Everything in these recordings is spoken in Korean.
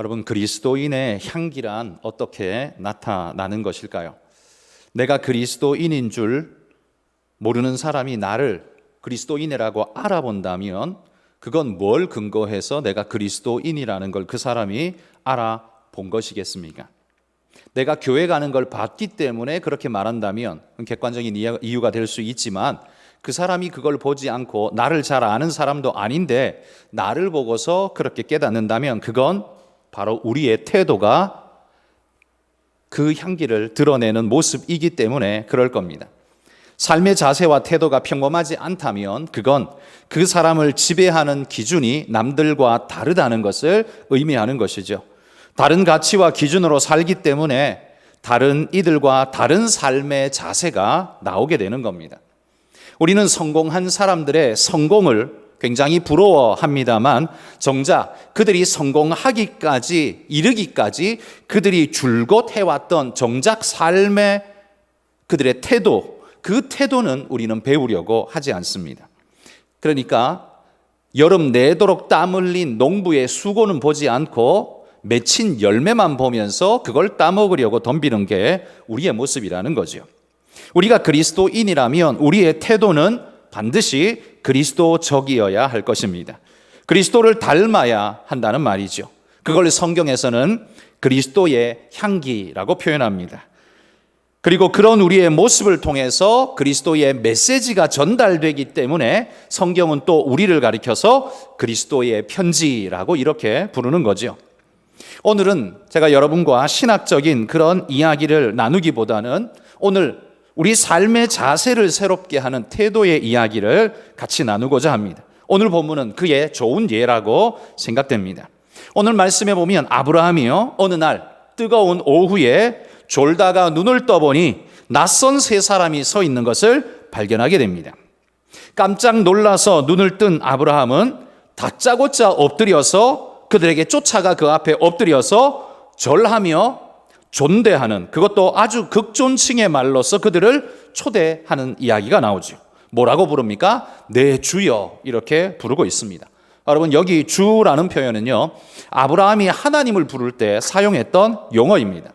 여러분, 그리스도인의 향기란 어떻게 나타나는 것일까요? 내가 그리스도인인 줄 모르는 사람이 나를 그리스도인이라고 알아본다면 그건 뭘 근거해서 내가 그리스도인이라는 걸 그 사람이 알아본 것이겠습니까? 내가 교회 가는 걸 봤기 때문에 그렇게 말한다면 객관적인 이유가 될 수 있지만, 그 사람이 그걸 보지 않고 나를 잘 아는 사람도 아닌데 나를 보고서 그렇게 깨닫는다면 그건 바로 우리의 태도가 그 향기를 드러내는 모습이기 때문에 그럴 겁니다. 삶의 자세와 태도가 평범하지 않다면 그건 그 사람을 지배하는 기준이 남들과 다르다는 것을 의미하는 것이죠. 다른 가치와 기준으로 살기 때문에 다른 이들과 다른 삶의 자세가 나오게 되는 겁니다. 우리는 성공한 사람들의 성공을 굉장히 부러워합니다만 정작 그들이 성공하기까지 이르기까지 그들이 줄곧 해왔던 정작 삶의 그들의 태도, 그 태도는 우리는 배우려고 하지 않습니다. 그러니까 여름 내도록 땀 흘린 농부의 수고는 보지 않고 맺힌 열매만 보면서 그걸 따먹으려고 덤비는 게 우리의 모습이라는 거죠. 우리가 그리스도인이라면 우리의 태도는 반드시 그리스도적이어야 할 것입니다. 그리스도를 닮아야 한다는 말이죠. 그걸 성경에서는 그리스도의 향기라고 표현합니다. 그리고 그런 우리의 모습을 통해서 그리스도의 메시지가 전달되기 때문에 성경은 또 우리를 가리켜서 그리스도의 편지라고 이렇게 부르는 거죠. 오늘은 제가 여러분과 신학적인 그런 이야기를 나누기보다는 오늘 우리 삶의 자세를 새롭게 하는 태도의 이야기를 같이 나누고자 합니다. 오늘 본문은 그의 좋은 예라고 생각됩니다. 오늘 말씀에 보면 아브라함이요, 어느 날 뜨거운 오후에 졸다가 눈을 떠보니 낯선 세 사람이 서 있는 것을 발견하게 됩니다. 깜짝 놀라서 눈을 뜬 아브라함은 다짜고짜 엎드려서 그들에게 쫓아가 그 앞에 엎드려서 절하며 존대하는, 그것도 아주 극존칭의 말로서 그들을 초대하는 이야기가 나오죠. 뭐라고 부릅니까? 내 주여, 이렇게 부르고 있습니다. 여러분, 여기 주라는 표현은요, 아브라함이 하나님을 부를 때 사용했던 용어입니다.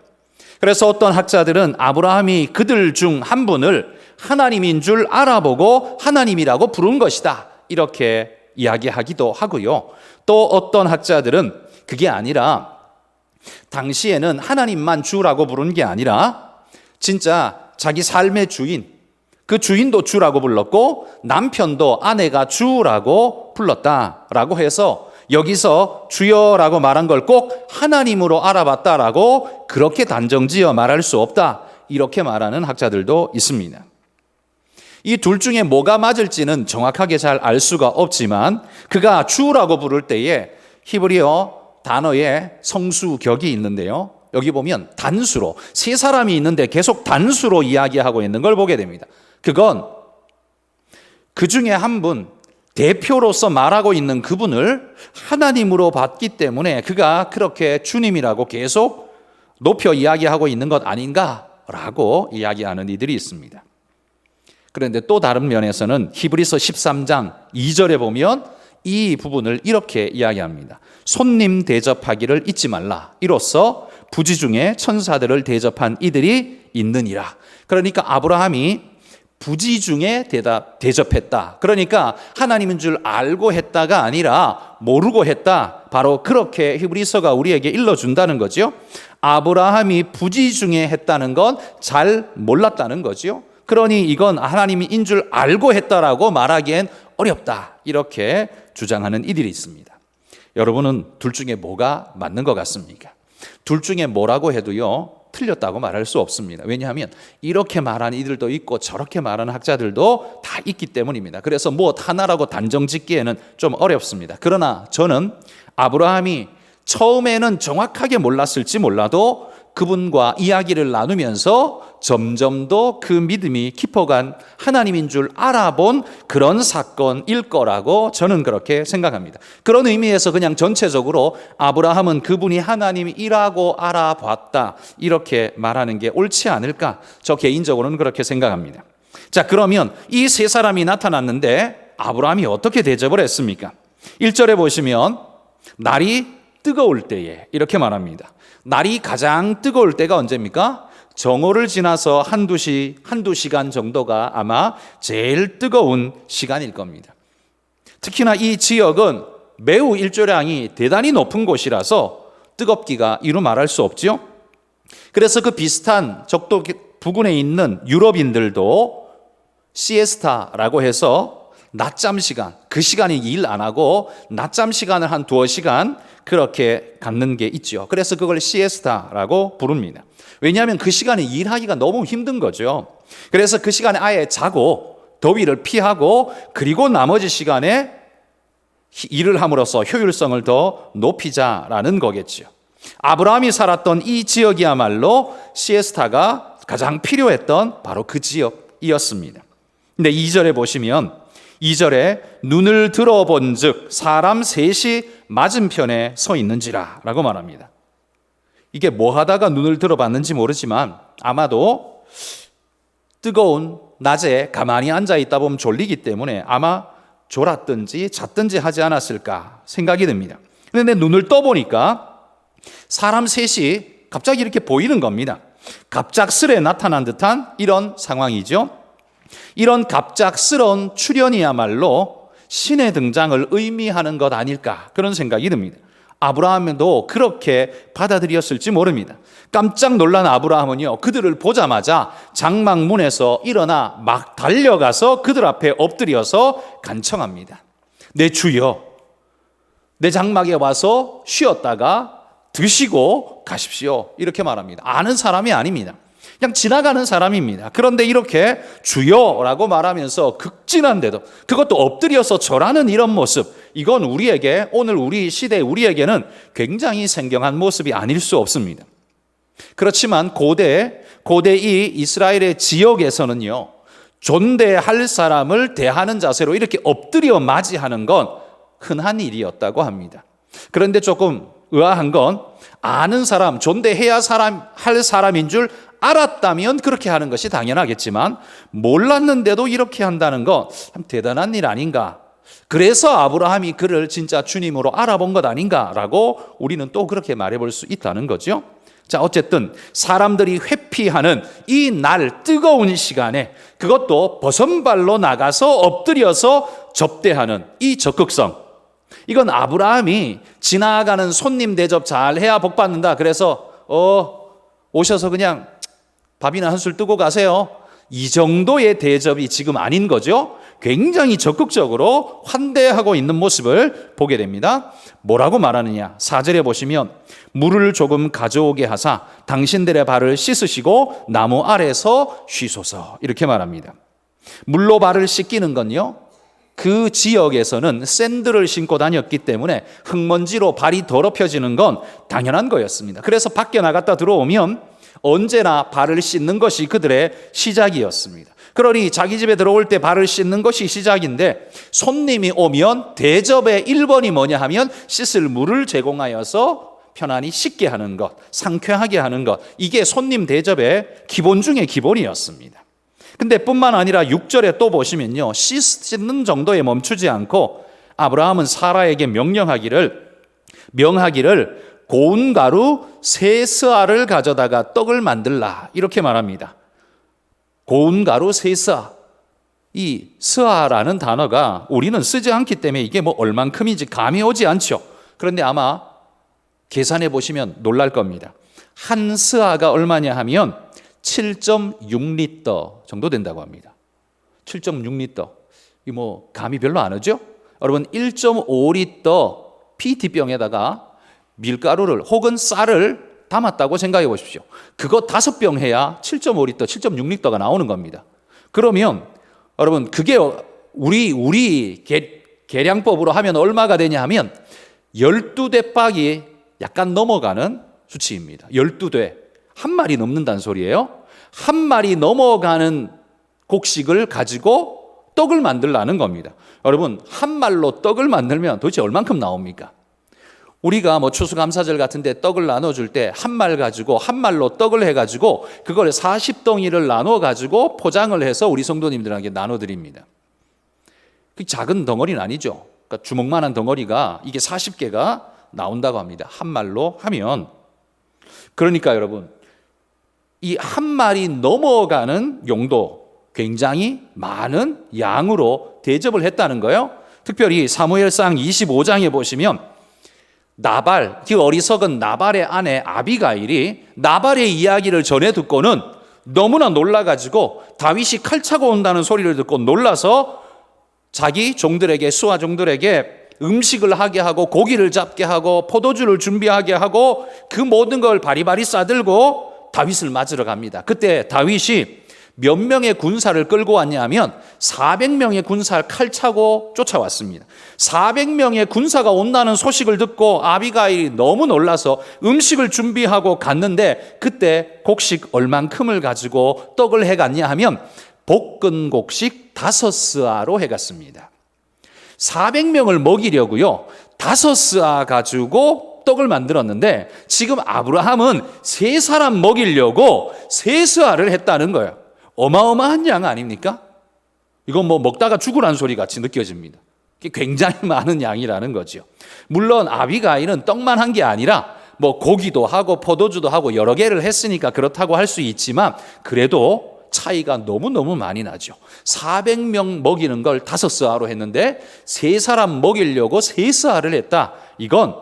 그래서 어떤 학자들은 아브라함이 그들 중 한 분을 하나님인 줄 알아보고 하나님이라고 부른 것이다, 이렇게 이야기하기도 하고요. 또 어떤 학자들은 그게 아니라 당시에는 하나님만 주라고 부른 게 아니라 진짜 자기 삶의 주인, 그 주인도 주라고 불렀고 남편도 아내가 주라고 불렀다라고 해서 여기서 주여라고 말한 걸 꼭 하나님으로 알아봤다라고 그렇게 단정지어 말할 수 없다, 이렇게 말하는 학자들도 있습니다. 이 둘 중에 뭐가 맞을지는 정확하게 잘 알 수가 없지만 그가 주라고 부를 때에 히브리어 단어에 성수격이 있는데요, 여기 보면 단수로 세 사람이 있는데 계속 단수로 이야기하고 있는 걸 보게 됩니다. 그건 그 중에 한 분, 대표로서 말하고 있는 그분을 하나님으로 봤기 때문에 그가 그렇게 주님이라고 계속 높여 이야기하고 있는 것 아닌가라고 이야기하는 이들이 있습니다. 그런데 또 다른 면에서는 히브리서 13장 2절에 보면 이 부분을 이렇게 이야기합니다. 손님 대접하기를 잊지 말라. 이로써 부지 중에 천사들을 대접한 이들이 있느니라. 그러니까 아브라함이 부지 중에 대접했다. 그러니까 하나님인 줄 알고 했다가 아니라 모르고 했다. 바로 그렇게 히브리서가 우리에게 일러준다는 거죠. 아브라함이 부지 중에 했다는 건 잘 몰랐다는 거죠. 그러니 이건 하나님인 줄 알고 했다라고 말하기엔 어렵다, 이렇게 주장하는 이들이 있습니다. 여러분은 둘 중에 뭐가 맞는 것 같습니까? 둘 중에 뭐라고 해도요, 틀렸다고 말할 수 없습니다. 왜냐하면 이렇게 말하는 이들도 있고 저렇게 말하는 학자들도 다 있기 때문입니다. 그래서 뭐 하나라고 단정 짓기에는 좀 어렵습니다. 그러나 저는 아브라함이 처음에는 정확하게 몰랐을지 몰라도 그분과 이야기를 나누면서 점점 더 그 믿음이 깊어간 하나님인 줄 알아본 그런 사건일 거라고 저는 그렇게 생각합니다. 그런 의미에서 그냥 전체적으로 아브라함은 그분이 하나님이라고 알아봤다, 이렇게 말하는 게 옳지 않을까, 저 개인적으로는 그렇게 생각합니다. 자, 그러면 이 세 사람이 나타났는데 아브라함이 어떻게 대접을 했습니까? 1절에 보시면 날이 뜨거울 때에 이렇게 말합니다. 날이 가장 뜨거울 때가 언제입니까? 정오를 지나서 한두 시간 정도가 아마 제일 뜨거운 시간일 겁니다. 특히나 이 지역은 매우 일조량이 대단히 높은 곳이라서 뜨겁기가 이루 말할 수 없죠. 그래서 그 비슷한 적도 부근에 있는 유럽인들도 시에스타라고 해서 낮잠 시간, 그 시간에 일 안 하고 낮잠 시간을 한 두어 시간 그렇게 갖는 게 있죠. 그래서 그걸 시에스타라고 부릅니다. 왜냐하면 그 시간에 일하기가 너무 힘든 거죠. 그래서 그 시간에 아예 자고 더위를 피하고 그리고 나머지 시간에 일을 함으로써 효율성을 더 높이자라는 거겠죠. 아브라함이 살았던 이 지역이야말로 시에스타가 가장 필요했던 바로 그 지역이었습니다. 근데 2절에 보시면 2절에 눈을 들어본 즉 사람 셋이 맞은편에 서 있는지라 라고 말합니다. 이게 뭐 하다가 눈을 들어봤는지 모르지만 아마도 뜨거운 낮에 가만히 앉아 있다 보면 졸리기 때문에 아마 졸았든지 잤든지 하지 않았을까 생각이 듭니다. 그런데 눈을 떠보니까 사람 셋이 갑자기 이렇게 보이는 겁니다. 갑작스레 나타난 듯한 이런 상황이죠. 이런 갑작스러운 출현이야말로 신의 등장을 의미하는 것 아닐까 그런 생각이 듭니다. 아브라함도 그렇게 받아들였을지 모릅니다. 깜짝 놀란 아브라함은요, 그들을 보자마자 장막문에서 일어나 막 달려가서 그들 앞에 엎드려서 간청합니다. 내 주여, 내 장막에 와서 쉬었다가 드시고 가십시오. 이렇게 말합니다. 아는 사람이 아닙니다. 그냥 지나가는 사람입니다. 그런데 이렇게 주여라고 말하면서 극진한데도 그것도 엎드려서 절하는 이런 모습, 이건 우리에게 오늘 우리 시대 우리에게는 굉장히 생경한 모습이 아닐 수 없습니다. 그렇지만 고대 이 이스라엘의 지역에서는요, 존대할 사람을 대하는 자세로 이렇게 엎드려 맞이하는 건 흔한 일이었다고 합니다. 그런데 조금 의아한 건 아는 사람, 존대해야 할 사람인 줄 알았다면 그렇게 하는 것이 당연하겠지만 몰랐는데도 이렇게 한다는 건 참 대단한 일 아닌가. 그래서 아브라함이 그를 진짜 주님으로 알아본 것 아닌가라고 우리는 또 그렇게 말해볼 수 있다는 거죠. 자, 어쨌든 사람들이 회피하는 이 날 뜨거운 시간에 그것도 버선발로 나가서 엎드려서 접대하는 이 적극성, 이건 아브라함이 지나가는 손님 대접 잘 해야 복 받는다. 그래서 오셔서 그냥 밥이나 한술 뜨고 가세요. 이 정도의 대접이 지금 아닌 거죠. 굉장히 적극적으로 환대하고 있는 모습을 보게 됩니다. 뭐라고 말하느냐? 4절에 보시면 물을 조금 가져오게 하사 당신들의 발을 씻으시고 나무 아래서 쉬소서 이렇게 말합니다. 물로 발을 씻기는 건요, 그 지역에서는 샌들을 신고 다녔기 때문에 흙먼지로 발이 더럽혀지는 건 당연한 거였습니다. 그래서 밖에 나갔다 들어오면 언제나 발을 씻는 것이 그들의 시작이었습니다. 그러니 자기 집에 들어올 때 발을 씻는 것이 시작인데 손님이 오면 대접의 1번이 뭐냐 하면 씻을 물을 제공하여서 편안히 씻게 하는 것, 상쾌하게 하는 것, 이게 손님 대접의 기본 중의 기본이었습니다. 근데 뿐만 아니라 6절에 또 보시면요, 씻는 정도에 멈추지 않고 아브라함은 사라에게 명하기를 고운 가루 3스아를 가져다가 떡을 만들라 이렇게 말합니다. 고운 가루 3스아, 이 스아라는 단어가 우리는 쓰지 않기 때문에 이게 뭐 얼만큼인지 감이 오지 않죠. 그런데 아마 계산해 보시면 놀랄 겁니다. 한 스아가 얼마냐 하면 7.6리터 정도 된다고 합니다. 7.6리터. 이 뭐 감이 별로 안 오죠? 여러분 1.5리터 PET병에다가 밀가루를 혹은 쌀을 담았다고 생각해 보십시오. 그거 5병 해야 7.5리터, 7.6리터가 나오는 겁니다. 그러면 여러분 그게 우리 계량법으로 하면 얼마가 되냐 하면 12대 빡이 약간 넘어가는 수치입니다. 12대. 한 마리 넘는다는 소리예요. 한 마리 넘어가는 곡식을 가지고 떡을 만들라는 겁니다. 여러분 한 말로 떡을 만들면 도대체 얼만큼 나옵니까? 우리가 뭐 추수감사절 같은데 떡을 나눠줄 때 한 말 가지고 한 말로 떡을 해가지고 그걸 40덩이를 나눠가지고 포장을 해서 우리 성도님들에게 나눠드립니다. 그 작은 덩어리는 아니죠. 그러니까 주먹만한 덩어리가 이게 40개가 나온다고 합니다. 한 말로 하면. 그러니까 여러분, 이 한 말이 넘어가는 용도, 굉장히 많은 양으로 대접을 했다는 거예요. 특별히 사무엘상 25장에 보시면 나발, 그 어리석은 나발의 아내 아비가일이 나발의 이야기를 전해 듣고는 너무나 놀라가지고 다윗이 칼 차고 온다는 소리를 듣고 놀라서 자기 종들에게, 수하 종들에게 음식을 하게 하고 고기를 잡게 하고 포도주를 준비하게 하고 그 모든 걸 바리바리 싸들고 다윗을 맞으러 갑니다. 그때 다윗이 몇 명의 군사를 끌고 왔냐면 400명의 군사를 칼 차고 쫓아왔습니다. 400명의 군사가 온다는 소식을 듣고 아비가일이 너무 놀라서 음식을 준비하고 갔는데 그때 곡식 얼만큼을 가지고 떡을 해갔냐 하면 볶은 곡식 5스아로 해갔습니다. 400명을 먹이려고요 5스아 가지고 떡을 만들었는데 지금 아브라함은 3사람 먹이려고 3스아를 했다는 거예요. 어마어마한 양 아닙니까? 이건 뭐 먹다가 죽으라는 소리 같이 느껴집니다. 굉장히 많은 양이라는 거죠. 물론 아비가일은 떡만 한 게 아니라 뭐 고기도 하고 포도주도 하고 여러 개를 했으니까 그렇다고 할 수 있지만 그래도 차이가 너무너무 많이 나죠. 400명 먹이는 걸 5스아로 했는데 3사람 먹이려고 3스아를 했다. 이건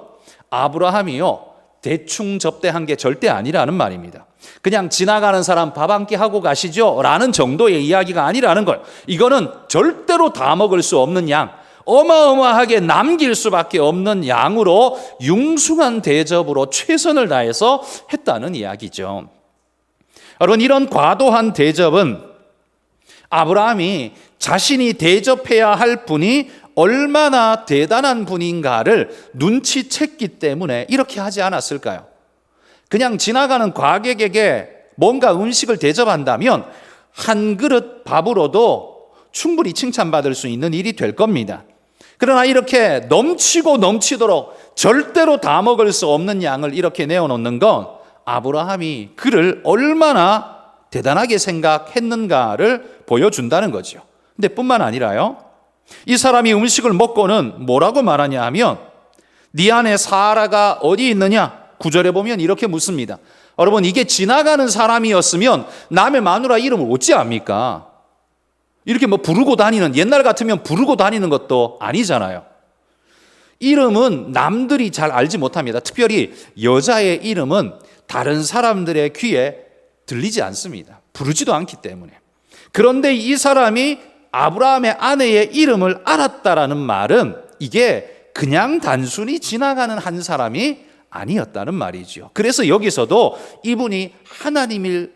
아브라함이요 대충 접대한 게 절대 아니라는 말입니다. 그냥 지나가는 사람 밥 한 끼 하고 가시죠 라는 정도의 이야기가 아니라는 거예요. 이거는 절대로 다 먹을 수 없는 양, 어마어마하게 남길 수밖에 없는 양으로 융숭한 대접으로 최선을 다해서 했다는 이야기죠. 여러분, 이런 과도한 대접은 아브라함이 자신이 대접해야 할 분이 얼마나 대단한 분인가를 눈치챘기 때문에 이렇게 하지 않았을까요? 그냥 지나가는 과객에게 뭔가 음식을 대접한다면 한 그릇 밥으로도 충분히 칭찬받을 수 있는 일이 될 겁니다. 그러나 이렇게 넘치고 넘치도록 절대로 다 먹을 수 없는 양을 이렇게 내어놓는 건 아브라함이 그를 얼마나 대단하게 생각했는가를 보여준다는 거죠. 근데 뿐만 아니라요, 이 사람이 음식을 먹고는 뭐라고 말하냐 하면 네 안에 사라가 어디 있느냐? 9절에 보면 이렇게 묻습니다. 여러분, 이게 지나가는 사람이었으면 남의 마누라 이름을 어찌 압니까? 이렇게 뭐 부르고 다니는, 옛날 같으면 부르고 다니는 것도 아니잖아요. 이름은 남들이 잘 알지 못합니다. 특별히 여자의 이름은 다른 사람들의 귀에 들리지 않습니다. 부르지도 않기 때문에. 그런데 이 사람이 아브라함의 아내의 이름을 알았다라는 말은 이게 그냥 단순히 지나가는 한 사람이 아니었다는 말이죠. 그래서 여기서도 이분이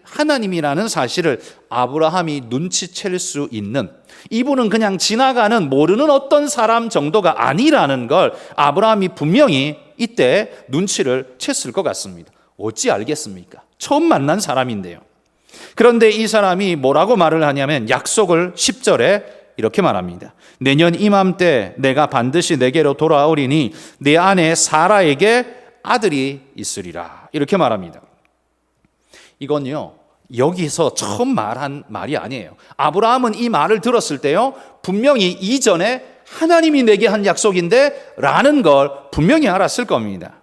하나님이라는 사실을 아브라함이 눈치챌 수 있는, 이분은 그냥 지나가는 모르는 어떤 사람 정도가 아니라는 걸 아브라함이 분명히 이때 눈치를 챘을 것 같습니다. 어찌 알겠습니까? 처음 만난 사람인데요. 그런데 이 사람이 뭐라고 말을 하냐면 약속을 10절에 이렇게 말합니다. 내년 이맘때 내가 반드시 내게로 돌아오리니 내 아내 사라에게 아들이 있으리라. 이렇게 말합니다. 이건요, 여기서 처음 말한 말이 아니에요. 아브라함은 이 말을 들었을 때요, 분명히 이전에 하나님이 내게 한 약속인데 라는 걸 분명히 알았을 겁니다.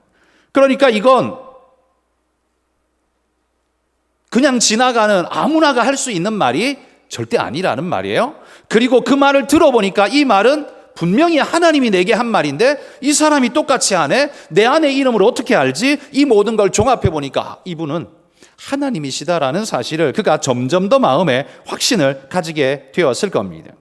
그러니까 이건 그냥 지나가는 아무나가 할 수 있는 말이 절대 아니라는 말이에요. 그리고 그 말을 들어보니까 이 말은 분명히 하나님이 내게 한 말인데 이 사람이 똑같이 하네? 내 아내 이름을 어떻게 알지? 이 모든 걸 종합해 보니까 이분은 하나님이시다라는 사실을 그가 점점 더 마음에 확신을 가지게 되었을 겁니다.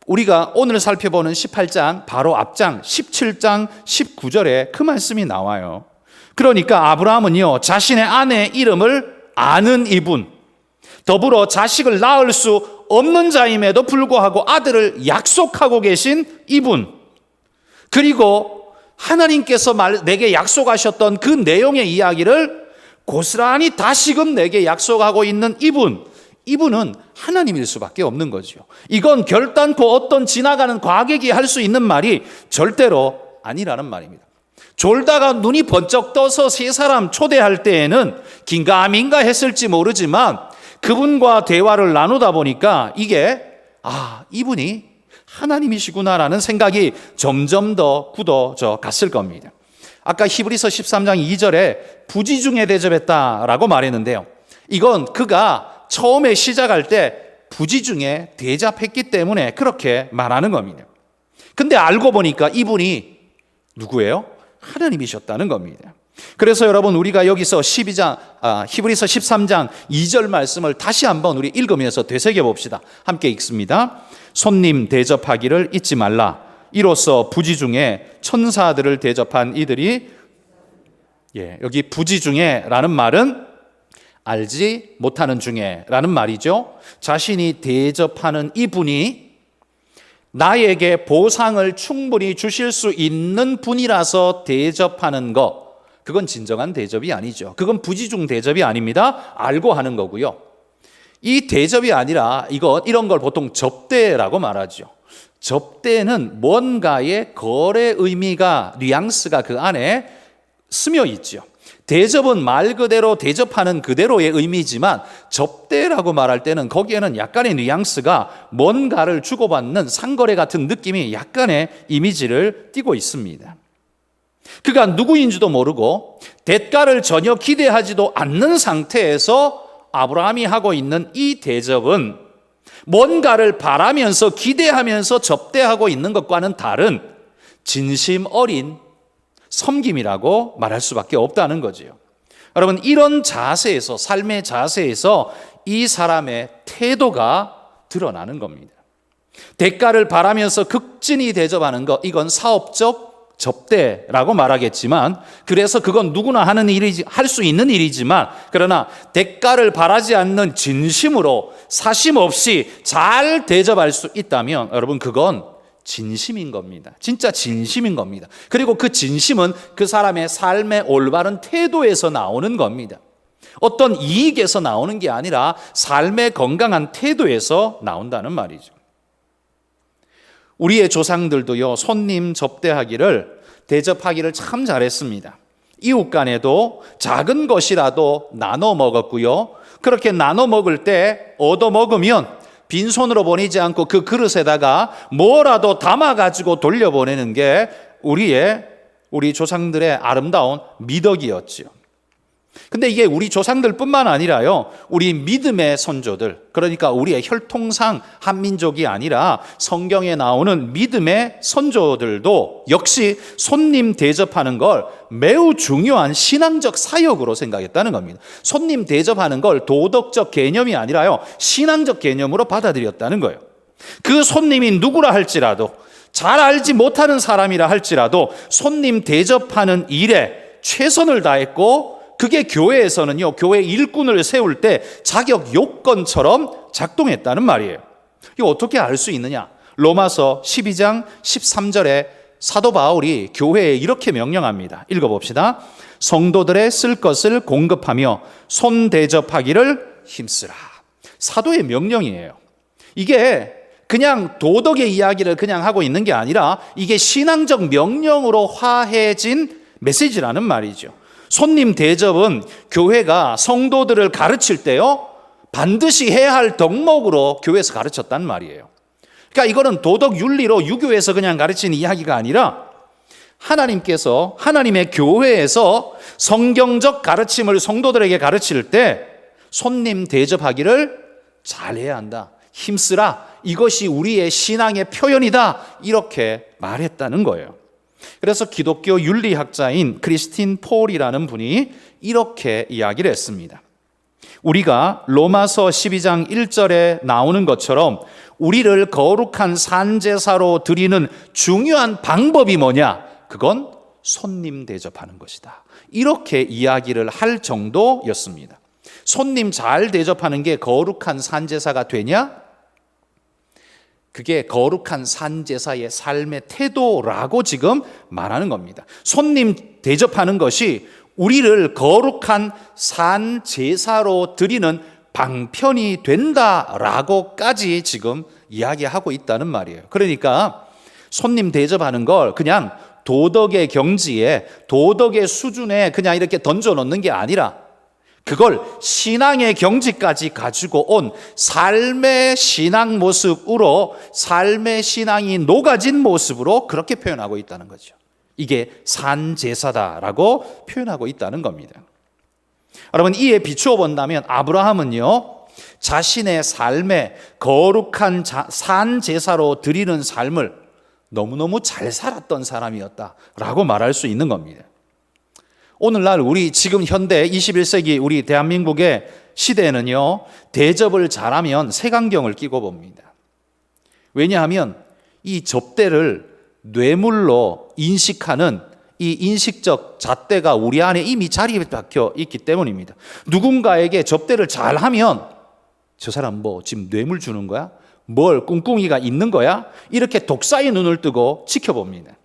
우리가 오늘 살펴보는 18장 바로 앞장 17장 19절에 그 말씀이 나와요. 그러니까 아브라함은요, 자신의 아내의 이름을 아는 이분, 더불어 자식을 낳을 수 없는 자임에도 불구하고 아들을 약속하고 계신 이분, 그리고 하나님께서 내게 약속하셨던 그 내용의 이야기를 고스란히 다시금 내게 약속하고 있는 이분은 하나님일 수밖에 없는 거죠. 이건 결단코 어떤 지나가는 과객이 할 수 있는 말이 절대로 아니라는 말입니다. 졸다가 눈이 번쩍 떠서 3사람 초대할 때에는 긴가민가 했을지 모르지만 그분과 대화를 나누다 보니까 이게 이분이 하나님이시구나라는 생각이 점점 더 굳어져 갔을 겁니다. 아까 히브리서 13장 2절에 부지 중에 대접했다라고 말했는데요. 이건 그가 처음에 시작할 때 부지 중에 대접했기 때문에 그렇게 말하는 겁니다. 근데 알고 보니까 이분이 누구예요? 하나님이셨다는 겁니다. 그래서 여러분, 우리가 여기서 히브리서 13장 2절 말씀을 다시 한번 우리 읽으면서 되새겨 봅시다. 함께 읽습니다. 손님 대접하기를 잊지 말라. 이로써 부지 중에 천사들을 대접한 이들이, 여기 부지 중에라는 말은 알지 못하는 중에라는 말이죠. 자신이 대접하는 이분이 나에게 보상을 충분히 주실 수 있는 분이라서 대접하는 것, 그건 진정한 대접이 아니죠. 그건 부지 중 대접이 아닙니다. 알고 하는 거고요. 이 대접이 아니라 이런 걸 보통 접대라고 말하죠. 접대는 뭔가의 거래 의미가, 뉘앙스가 그 안에 스며 있죠. 대접은 말 그대로 대접하는 그대로의 의미지만 접대라고 말할 때는 거기에는 약간의 뉘앙스가 뭔가를 주고받는 상거래 같은 느낌이 약간의 이미지를 띠고 있습니다. 그가 누구인지도 모르고 대가를 전혀 기대하지도 않는 상태에서 아브라함이 하고 있는 이 대접은 뭔가를 바라면서 기대하면서 접대하고 있는 것과는 다른 진심 어린 섬김이라고 말할 수밖에 없다는 거지요. 여러분, 이런 자세에서, 삶의 자세에서 이 사람의 태도가 드러나는 겁니다. 대가를 바라면서 극진히 대접하는 것, 이건 사업적 접대라고 말하겠지만, 그래서 그건 누구나 하는 일이지, 할 수 있는 일이지만, 그러나 대가를 바라지 않는 진심으로 사심 없이 잘 대접할 수 있다면 여러분, 그건 진심인 겁니다. 진짜 진심인 겁니다. 그리고 그 진심은 그 사람의 삶의 올바른 태도에서 나오는 겁니다. 어떤 이익에서 나오는 게 아니라 삶의 건강한 태도에서 나온다는 말이죠. 우리의 조상들도요, 손님 대접하기를 참 잘했습니다. 이웃 간에도 작은 것이라도 나눠 먹었고요. 그렇게 나눠 먹을 때 얻어 먹으면 빈손으로 보내지 않고 그 그릇에다가 뭐라도 담아가지고 돌려보내는 게 우리 조상들의 아름다운 미덕이었지요. 근데 이게 우리 조상들뿐만 아니라요, 우리 믿음의 선조들, 그러니까 우리의 혈통상 한민족이 아니라 성경에 나오는 믿음의 선조들도 역시 손님 대접하는 걸 매우 중요한 신앙적 사역으로 생각했다는 겁니다. 손님 대접하는 걸 도덕적 개념이 아니라요, 신앙적 개념으로 받아들였다는 거예요. 그 손님이 누구라 할지라도, 잘 알지 못하는 사람이라 할지라도 손님 대접하는 일에 최선을 다했고, 그게 교회에서는요, 교회 일꾼을 세울 때 자격 요건처럼 작동했다는 말이에요. 이거 어떻게 알 수 있느냐? 로마서 12장 13절에 사도 바울이 교회에 이렇게 명령합니다. 읽어봅시다. 성도들의 쓸 것을 공급하며 손 대접하기를 힘쓰라. 사도의 명령이에요. 이게 그냥 도덕의 이야기를 그냥 하고 있는 게 아니라 이게 신앙적 명령으로 화해진 메시지라는 말이죠. 손님 대접은 교회가 성도들을 가르칠 때요, 반드시 해야 할 덕목으로 교회에서 가르쳤단 말이에요. 그러니까 이거는 도덕 윤리로 유교에서 그냥 가르치는 이야기가 아니라 하나님께서 하나님의 교회에서 성경적 가르침을 성도들에게 가르칠 때 손님 대접하기를 잘해야 한다. 힘쓰라. 이것이 우리의 신앙의 표현이다. 이렇게 말했다는 거예요. 그래서 기독교 윤리학자인 크리스틴 폴이라는 분이 이렇게 이야기를 했습니다. 우리가 로마서 12장 1절에 나오는 것처럼 우리를 거룩한 산제사로 드리는 중요한 방법이 뭐냐? 그건 손님 대접하는 것이다. 이렇게 이야기를 할 정도였습니다. 손님 잘 대접하는 게 거룩한 산제사가 되냐? 그게 거룩한 산제사의 삶의 태도라고 지금 말하는 겁니다. 손님 대접하는 것이 우리를 거룩한 산제사로 드리는 방편이 된다라고까지 지금 이야기하고 있다는 말이에요. 그러니까 손님 대접하는 걸 그냥 도덕의 경지에, 도덕의 수준에 그냥 이렇게 던져놓는 게 아니라 그걸 신앙의 경지까지 가지고 온 삶의 신앙 모습으로, 삶의 신앙이 녹아진 모습으로 그렇게 표현하고 있다는 거죠. 이게 산제사다라고 표현하고 있다는 겁니다. 여러분, 이에 비추어 본다면 아브라함은요, 자신의 삶에 거룩한 산제사로 드리는 삶을 너무너무 잘 살았던 사람이었다라고 말할 수 있는 겁니다. 오늘날 우리 지금 현대 21세기 우리 대한민국의 시대에는요, 대접을 잘하면 색안경을 끼고 봅니다. 왜냐하면 이 접대를 뇌물로 인식하는 이 인식적 잣대가 우리 안에 이미 자리에 박혀 있기 때문입니다. 누군가에게 접대를 잘하면 저 사람 뭐 지금 뇌물 주는 거야? 뭘 꿍꿍이가 있는 거야? 이렇게 독사의 눈을 뜨고 지켜봅니다.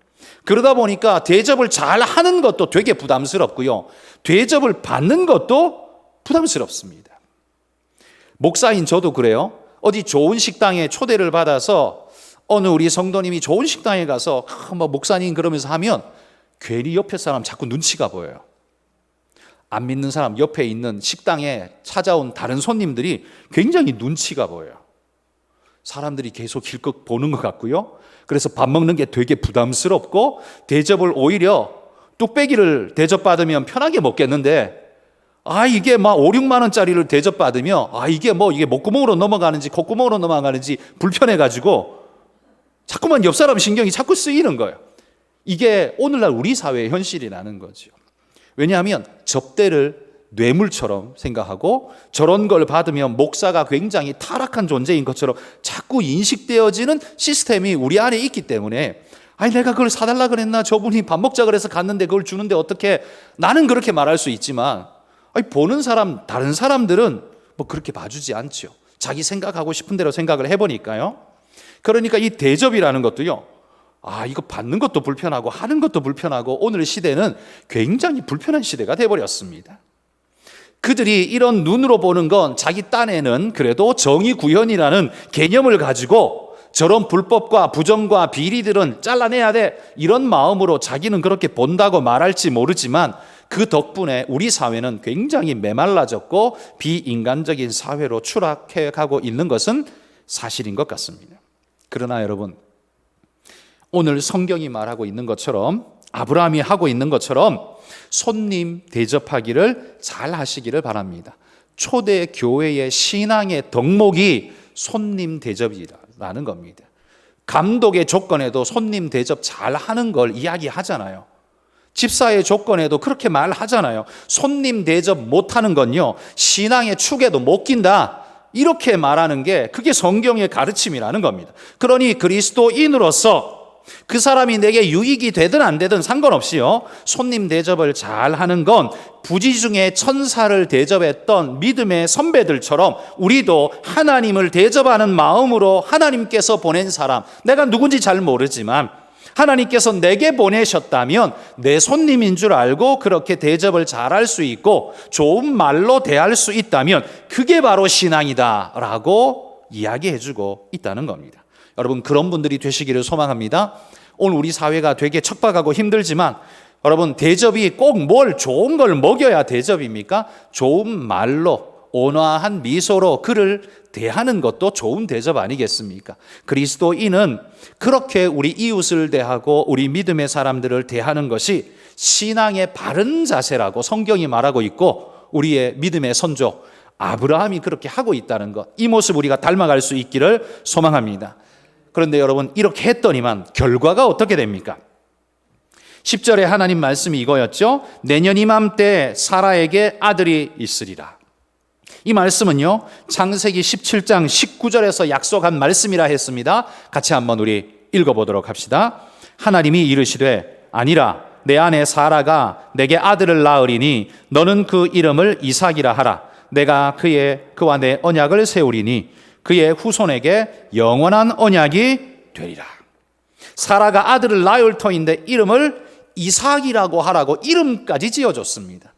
그러다 보니까 대접을 잘 하는 것도 되게 부담스럽고요, 대접을 받는 것도 부담스럽습니다. 목사인 저도 그래요. 어디 좋은 식당에 초대를 받아서 어느 우리 성도님이 좋은 식당에 가서 뭐 목사님 그러면서 하면 괜히 옆에 사람 자꾸 눈치가 보여요. 안 믿는 사람, 옆에 있는 식당에 찾아온 다른 손님들이 굉장히 눈치가 보여요. 사람들이 계속 길껏 보는 것 같고요. 그래서 밥 먹는 게 되게 부담스럽고, 대접을 오히려 뚝배기를 대접받으면 편하게 먹겠는데, 이게 막 5, 6만 원짜리를 대접받으면 이게 목구멍으로 넘어가는지 콧구멍으로 넘어가는지 불편해가지고 자꾸만 옆 사람 신경이 자꾸 쓰이는 거예요. 이게 오늘날 우리 사회의 현실이라는 거죠. 왜냐하면 접대를 뇌물처럼 생각하고, 저런 걸 받으면 목사가 굉장히 타락한 존재인 것처럼 자꾸 인식되어지는 시스템이 우리 안에 있기 때문에, 내가 그걸 사달라 그랬나? 저분이 밥 먹자 그래서 갔는데 그걸 주는데 어떻게? 나는 그렇게 말할 수 있지만, 보는 사람, 다른 사람들은 뭐 그렇게 봐주지 않죠. 자기 생각하고 싶은 대로 생각을 해보니까요. 그러니까 이 대접이라는 것도요, 이거 받는 것도 불편하고 하는 것도 불편하고, 오늘 시대는 굉장히 불편한 시대가 돼버렸습니다. 그들이 이런 눈으로 보는 건 자기 딴에는 그래도 정의구현이라는 개념을 가지고 저런 불법과 부정과 비리들은 잘라내야 돼, 이런 마음으로 자기는 그렇게 본다고 말할지 모르지만, 그 덕분에 우리 사회는 굉장히 메말라졌고 비인간적인 사회로 추락해 가고 있는 것은 사실인 것 같습니다. 그러나 여러분, 오늘 성경이 말하고 있는 것처럼, 아브라함이 하고 있는 것처럼 손님 대접하기를 잘 하시기를 바랍니다. 초대 교회의 신앙의 덕목이 손님 대접이라는 겁니다. 감독의 조건에도 손님 대접 잘 하는 걸 이야기하잖아요. 집사의 조건에도 그렇게 말하잖아요. 손님 대접 못하는 건요, 신앙의 축에도 못 낀다, 이렇게 말하는 게 그게 성경의 가르침이라는 겁니다. 그러니 그리스도인으로서 그 사람이 내게 유익이 되든 안 되든 상관없이요, 손님 대접을 잘 하는 건 부지중에 천사를 대접했던 믿음의 선배들처럼 우리도 하나님을 대접하는 마음으로 하나님께서 보낸 사람, 내가 누군지 잘 모르지만 하나님께서 내게 보내셨다면 내 손님인 줄 알고 그렇게 대접을 잘할 수 있고 좋은 말로 대할 수 있다면 그게 바로 신앙이다 라고 이야기해주고 있다는 겁니다. 여러분, 그런 분들이 되시기를 소망합니다. 오늘 우리 사회가 되게 척박하고 힘들지만 여러분, 대접이 꼭 뭘 좋은 걸 먹여야 대접입니까? 좋은 말로, 온화한 미소로 그를 대하는 것도 좋은 대접 아니겠습니까? 그리스도인은 그렇게 우리 이웃을 대하고 우리 믿음의 사람들을 대하는 것이 신앙의 바른 자세라고 성경이 말하고 있고, 우리의 믿음의 선조 아브라함이 그렇게 하고 있다는 것, 이 모습 우리가 닮아갈 수 있기를 소망합니다. 그런데 여러분, 이렇게 했더니만 결과가 어떻게 됩니까? 10절에 하나님 말씀이 이거였죠. 내년 이맘때 사라에게 아들이 있으리라. 이 말씀은요, 창세기 17장 19절에서 약속한 말씀이라 했습니다. 같이 한번 우리 읽어보도록 합시다. 하나님이 이르시되 아니라 내 아내 사라가 내게 아들을 낳으리니 너는 그 이름을 이삭이라 하라. 내가 그와 내 언약을 세우리니 그의 후손에게 영원한 언약이 되리라. 사라가 아들을 낳을 터인데 이름을 이삭이라고 하라고 이름까지 지어줬습니다.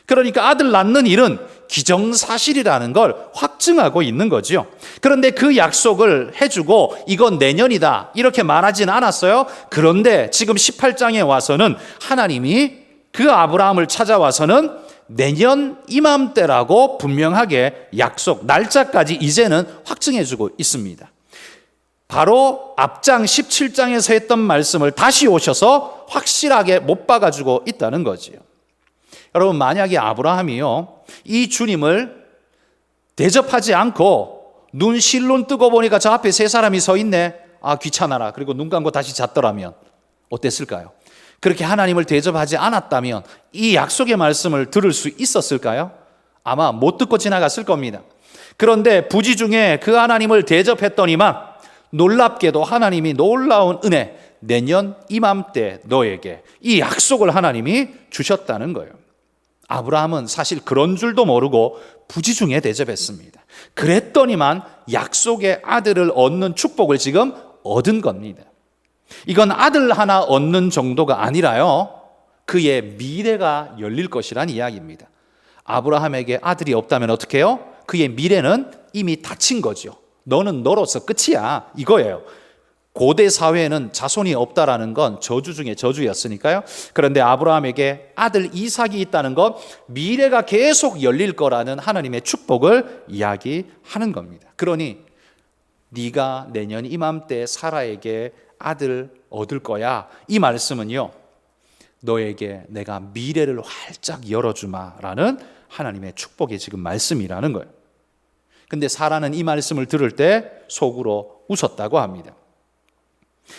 그러니까 아들 낳는 일은 기정사실이라는 걸 확증하고 있는 거죠. 그런데 그 약속을 해주고 이건 내년이다 이렇게 말하진 않았어요. 그런데 지금 18장에 와서는 하나님이 그 아브라함을 찾아와서는 내년 이맘때라고 분명하게 약속, 날짜까지 이제는 확증해주고 있습니다. 바로 앞장 17장에서 했던 말씀을 다시 오셔서 확실하게 못 박아주고 있다는 거지요. 여러분, 만약에 아브라함이요, 이 주님을 대접하지 않고 눈 실눈 뜨고 보니까 저 앞에 세 사람이 서 있네, 아 귀찮아라, 그리고 눈 감고 다시 잤더라면 어땠을까요? 그렇게 하나님을 대접하지 않았다면 이 약속의 말씀을 들을 수 있었을까요? 아마 못 듣고 지나갔을 겁니다. 그런데 부지 중에 그 하나님을 대접했더니만 놀랍게도 하나님이 놀라운 은혜, 내년 이맘때 너에게 이 약속을 하나님이 주셨다는 거예요. 아브라함은 사실 그런 줄도 모르고 부지 중에 대접했습니다. 그랬더니만 약속의 아들을 얻는 축복을 지금 얻은 겁니다. 이건 아들 하나 얻는 정도가 아니라요, 그의 미래가 열릴 것이란 이야기입니다. 아브라함에게 아들이 없다면 어떻게 해요? 그의 미래는 이미 닫힌 거죠. 너는 너로서 끝이야, 이거예요. 고대 사회에는 자손이 없다라는 건 저주 중에 저주였으니까요. 그런데 아브라함에게 아들 이삭이 있다는 건 미래가 계속 열릴 거라는 하나님의 축복을 이야기하는 겁니다. 그러니 네가 내년 이맘때 사라에게 아들 얻을 거야, 이 말씀은요, 너에게 내가 미래를 활짝 열어주마라는 하나님의 축복의 지금 말씀이라는 거예요. 근데 사라는 이 말씀을 들을 때 속으로 웃었다고 합니다.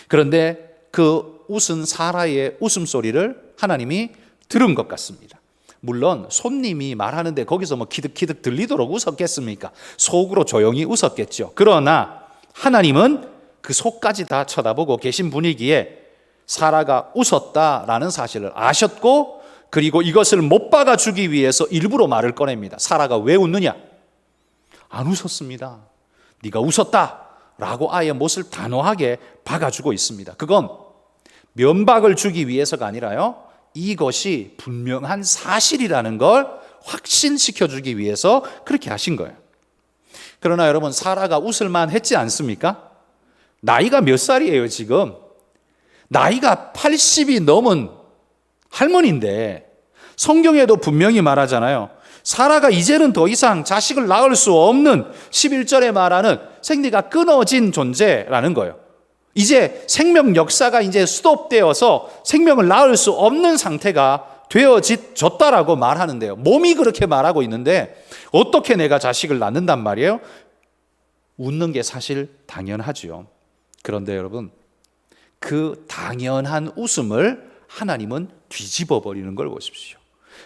그런데 그 웃은 사라의 웃음소리를 하나님이 들은 것 같습니다. 물론 손님이 말하는데 거기서 뭐 키득키득 들리도록 웃었겠습니까? 속으로 조용히 웃었겠죠. 그러나 하나님은 그 속까지 다 쳐다보고 계신 분위기에 사라가 웃었다라는 사실을 아셨고, 그리고 이것을 못 박아주기 위해서 일부러 말을 꺼냅니다. 사라가 왜 웃느냐? 안 웃었습니다. 네가 웃었다라고 아예 못을 단호하게 박아주고 있습니다. 그건 면박을 주기 위해서가 아니라요, 이것이 분명한 사실이라는 걸 확신시켜주기 위해서 그렇게 하신 거예요. 그러나 여러분, 사라가 웃을만 했지 않습니까? 나이가 몇 살이에요 지금? 나이가 80이 넘은 할머니인데 성경에도 분명히 말하잖아요. 사라가 이제는 더 이상 자식을 낳을 수 없는, 11절에 말하는 생리가 끊어진 존재라는 거예요. 이제 생명 역사가 이제 스톱되어서 생명을 낳을 수 없는 상태가 되어졌다라고 말하는데요. 몸이 그렇게 말하고 있는데 어떻게 내가 자식을 낳는단 말이에요? 웃는 게 사실 당연하죠. 그런데 여러분, 그 당연한 웃음을 하나님은 뒤집어 버리는 걸 보십시오.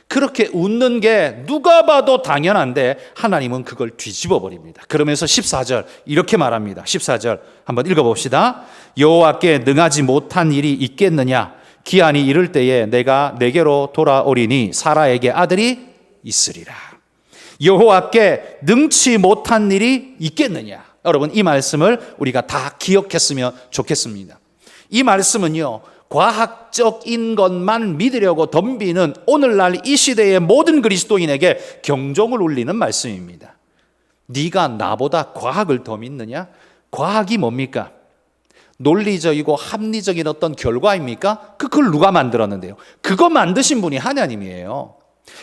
그렇게 웃는 게 누가 봐도 당연한데 하나님은 그걸 뒤집어 버립니다. 그러면서 14절 이렇게 말합니다. 14절 한번 읽어봅시다. 여호와께 능하지 못한 일이 있겠느냐? 기한이 이를 때에 내가 내게로 돌아오리니 사라에게 아들이 있으리라. 여호와께 능치 못한 일이 있겠느냐? 여러분, 이 말씀을 우리가 다 기억했으면 좋겠습니다. 이 말씀은요, 과학적인 것만 믿으려고 덤비는 오늘날 이 시대의 모든 그리스도인에게 경종을 울리는 말씀입니다. 네가 나보다 과학을 더 믿느냐? 과학이 뭡니까? 논리적이고 합리적인 어떤 결과입니까? 그걸 누가 만들었는데요? 그거 만드신 분이 하나님이에요.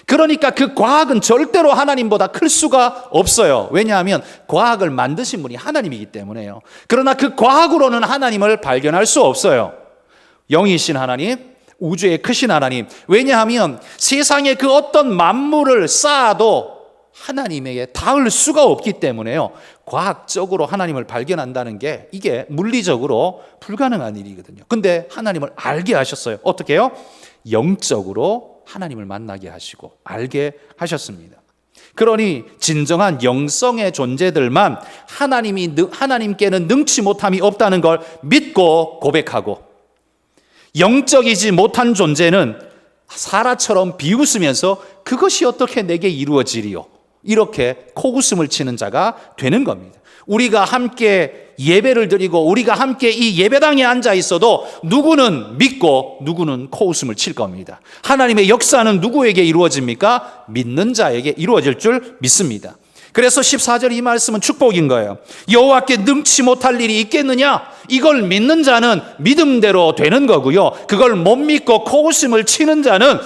그러니까 그 과학은 절대로 하나님보다 클 수가 없어요. 왜냐하면 과학을 만드신 분이 하나님이기 때문에요. 그러나 그 과학으로는 하나님을 발견할 수 없어요. 영이신 하나님, 우주의 크신 하나님. 왜냐하면 세상에 그 어떤 만물을 쌓아도 하나님에게 닿을 수가 없기 때문에요. 과학적으로 하나님을 발견한다는 게 이게 물리적으로 불가능한 일이거든요. 근데 하나님을 알게 하셨어요. 어떻게 해요? 영적으로 하나님을 만나게 하시고 알게 하셨습니다. 그러니 진정한 영성의 존재들만 하나님께는 능치 못함이 없다는 걸 믿고 고백하고, 영적이지 못한 존재는 사라처럼 비웃으면서 그것이 어떻게 내게 이루어지리요? 이렇게 코웃음을 치는 자가 되는 겁니다. 우리가 함께 예배를 드리고 우리가 함께 이 예배당에 앉아 있어도 누구는 믿고 누구는 코웃음을 칠 겁니다. 하나님의 역사는 누구에게 이루어집니까? 믿는 자에게 이루어질 줄 믿습니다. 그래서 14절 이 말씀은 축복인 거예요. 여호와께 능치 못할 일이 있겠느냐? 이걸 믿는 자는 믿음대로 되는 거고요. 그걸 못 믿고 코웃음을 치는 자는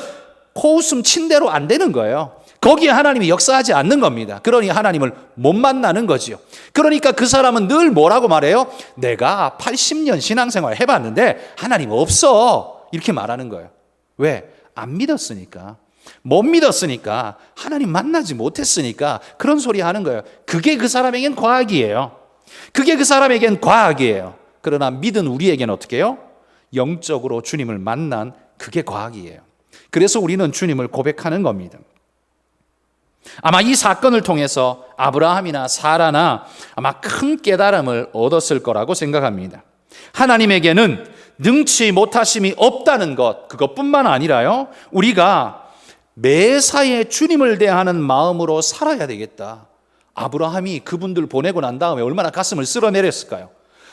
코웃음 친 대로 안 되는 거예요. 거기에 하나님이 역사하지 않는 겁니다. 그러니 하나님을 못 만나는 거지요. 그러니까 그 사람은 늘 뭐라고 말해요? 내가 80년 신앙생활 해봤는데 하나님 없어. 이렇게 말하는 거예요. 왜? 안 믿었으니까. 못 믿었으니까. 하나님 만나지 못했으니까 그런 소리 하는 거예요. 그게 그 사람에겐 과학이에요. 그게 그 사람에겐 과학이에요. 그러나 믿은 우리에게는 어떻게 해요? 영적으로 주님을 만난 그게 과학이에요. 그래서 우리는 주님을 고백하는 겁니다. 아마 이 사건을 통해서 아브라함이나 사라나 아마 큰 깨달음을 얻었을 거라고 생각합니다. 하나님에게는 능치 못하심이 없다는 것, 그것뿐만 아니라요, 우리가 매사에 주님을 대하는 마음으로 살아야 되겠다. 아브라함이 그분들 보내고 난 다음에 얼마나 가슴을 쓸어내렸을까요?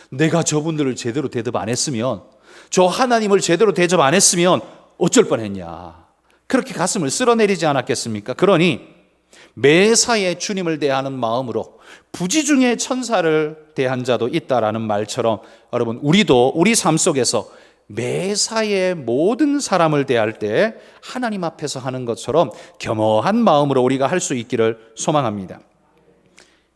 내가 저분들을 제대로 대접 안 했으면, 저 하나님을 제대로 대접 안 했으면 어쩔 뻔했냐. 그렇게 가슴을 쓸어내리지 않았겠습니까? 그러니 매사에 주님을 대하는 마음으로 부지중에 천사를 대한 자도 있다라는 말처럼 여러분, 우리도 우리 삶 속에서 매사에 모든 사람을 대할 때 하나님 앞에서 하는 것처럼 겸허한 마음으로 우리가 할 수 있기를 소망합니다.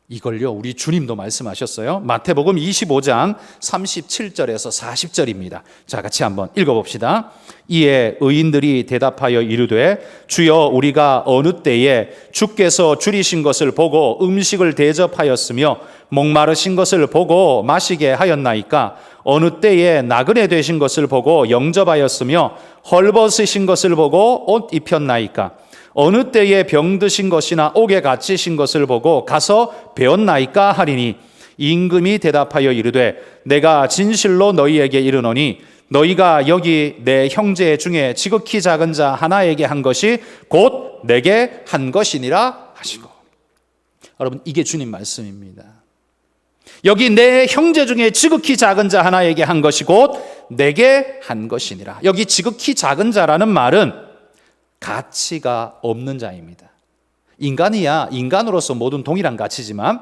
이걸요, 우리 주님도 말씀하셨어요. 마태복음 25장 37절에서 40절입니다. 자, 같이 한번 읽어봅시다. 이에 의인들이 대답하여 이르되 주여, 우리가 어느 때에 주께서 줄이신 것을 보고 음식을 대접하였으며 목마르신 것을 보고 마시게 하였나이까? 어느 때에 나그네 되신 것을 보고 영접하였으며 헐벗으신 것을 보고 옷 입혔나이까? 어느 때에 병드신 것이나 옥에 갇히신 것을 보고 가서 배웠나이까 하리니, 임금이 대답하여 이르되 내가 진실로 너희에게 이르노니 너희가 여기 내 형제 중에 지극히 작은 자 하나에게 한 것이 곧 내게 한 것이니라 하시고. 여러분, 이게 주님 말씀입니다. 여기 내 형제 중에 지극히 작은 자 하나에게 한 것이 곧 내게 한 것이니라. 여기 지극히 작은 자라는 말은 가치가 없는 자입니다. 인간이야 인간으로서 모든 동일한 가치지만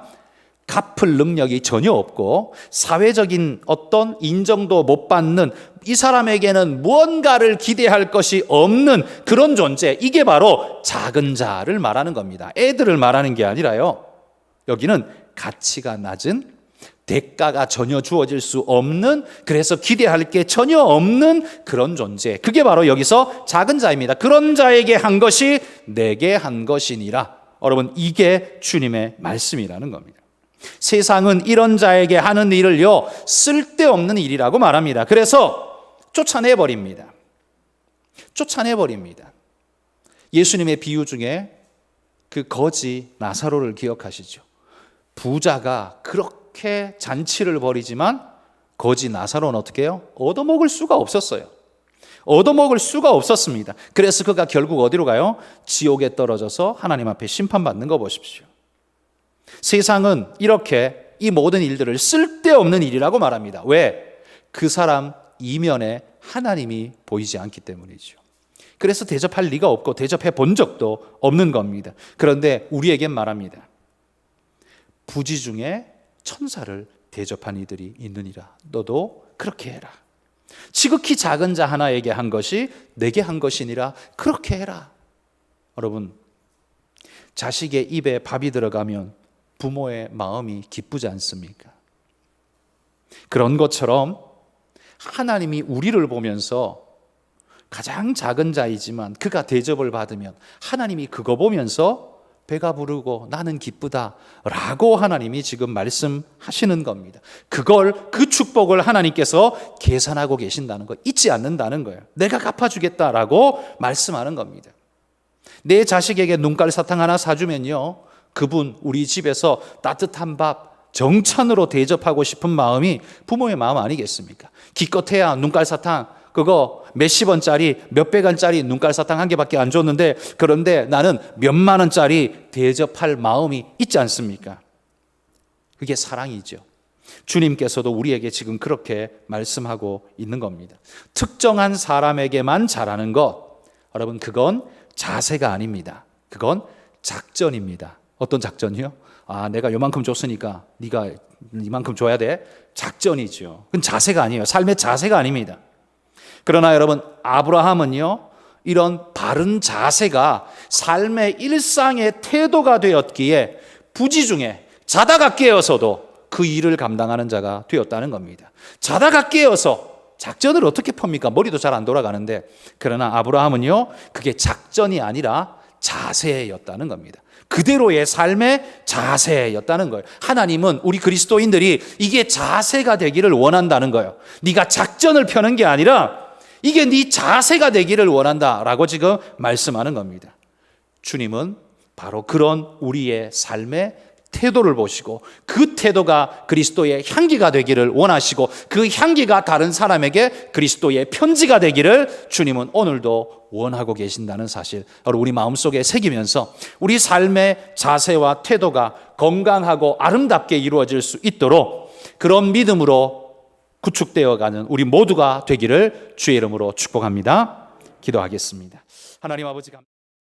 갚을 능력이 전혀 없고 사회적인 어떤 인정도 못 받는, 이 사람에게는 무언가를 기대할 것이 없는 그런 존재, 이게 바로 작은 자를 말하는 겁니다. 애들을 말하는 게 아니라요, 여기는 가치가 낮은, 대가가 전혀 주어질 수 없는, 그래서 기대할 게 전혀 없는 그런 존재, 그게 바로 여기서 작은 자입니다. 그런 자에게 한 것이 내게 한 것이니라. 여러분, 이게 주님의 말씀이라는 겁니다. 세상은 이런 자에게 하는 일을요, 쓸데없는 일이라고 말합니다. 그래서 쫓아내버립니다. 예수님의 비유 중에 그 거지 나사로를 기억하시죠? 부자가 그렇게 잔치를 벌이지만 거지 나사로는 어떻게 해요? 얻어먹을 수가 없었어요. 얻어먹을 수가 없었습니다. 그래서 그가 결국 어디로 가요? 지옥에 떨어져서 하나님 앞에 심판받는 거 보십시오. 세상은 이렇게 이 모든 일들을 쓸데없는 일이라고 말합니다. 왜? 그 사람 이면에 하나님이 보이지 않기 때문이죠. 그래서 대접할 리가 없고 대접해 본 적도 없는 겁니다. 그런데 우리에겐 말합니다. 부지 중에 천사를 대접한 이들이 있느니라. 너도 그렇게 해라. 지극히 작은 자 하나에게 한 것이 내게 한 것이니라. 그렇게 해라. 여러분, 자식의 입에 밥이 들어가면 부모의 마음이 기쁘지 않습니까? 그런 것처럼 하나님이 우리를 보면서 가장 작은 자이지만 그가 대접을 받으면 하나님이 그거 보면서 배가 부르고 나는 기쁘다 라고 하나님이 지금 말씀하시는 겁니다. 그 축복을 하나님께서 계산하고 계신다는 거 잊지 않는다는 거예요. 내가 갚아주겠다라고 말씀하는 겁니다. 내 자식에게 눈깔 사탕 하나 사주면요, 그분 우리 집에서 따뜻한 밥 정찬으로 대접하고 싶은 마음이 부모의 마음 아니겠습니까? 기껏해야 눈깔 사탕 그거 몇십 원짜리 몇백 원짜리 눈깔 사탕 한 개밖에 안 줬는데, 그런데 나는 몇만 원짜리 대접할 마음이 있지 않습니까? 그게 사랑이죠. 주님께서도 우리에게 지금 그렇게 말씀하고 있는 겁니다. 특정한 사람에게만 잘하는 것, 여러분, 그건 자세가 아닙니다. 그건 작전입니다. 어떤 작전이요? 내가 요만큼 줬으니까 네가 이만큼 줘야 돼. 작전이죠. 그건 자세가 아니에요. 삶의 자세가 아닙니다. 그러나 여러분, 아브라함은요, 이런 바른 자세가 삶의 일상의 태도가 되었기에 부지 중에 자다가 깨어서도 그 일을 감당하는 자가 되었다는 겁니다. 자다가 깨어서 작전을 어떻게 틉니까? 머리도 잘 안 돌아가는데, 그러나 아브라함은요, 그게 작전이 아니라 자세였다는 겁니다. 그대로의 삶의 자세였다는 거예요. 하나님은 우리 그리스도인들이 이게 자세가 되기를 원한다는 거예요. 네가 작전을 펴는 게 아니라 이게 네 자세가 되기를 원한다라고 지금 말씀하는 겁니다. 주님은 바로 그런 우리의 삶의 태도를 보시고 그 태도가 그리스도의 향기가 되기를 원하시고 그 향기가 다른 사람에게 그리스도의 편지가 되기를 주님은 오늘도 원하고 계신다는 사실, 우리 마음속에 새기면서 우리 삶의 자세와 태도가 건강하고 아름답게 이루어질 수 있도록 그런 믿음으로 구축되어가는 우리 모두가 되기를 주의 이름으로 축복합니다. 기도하겠습니다. 하나님 아버지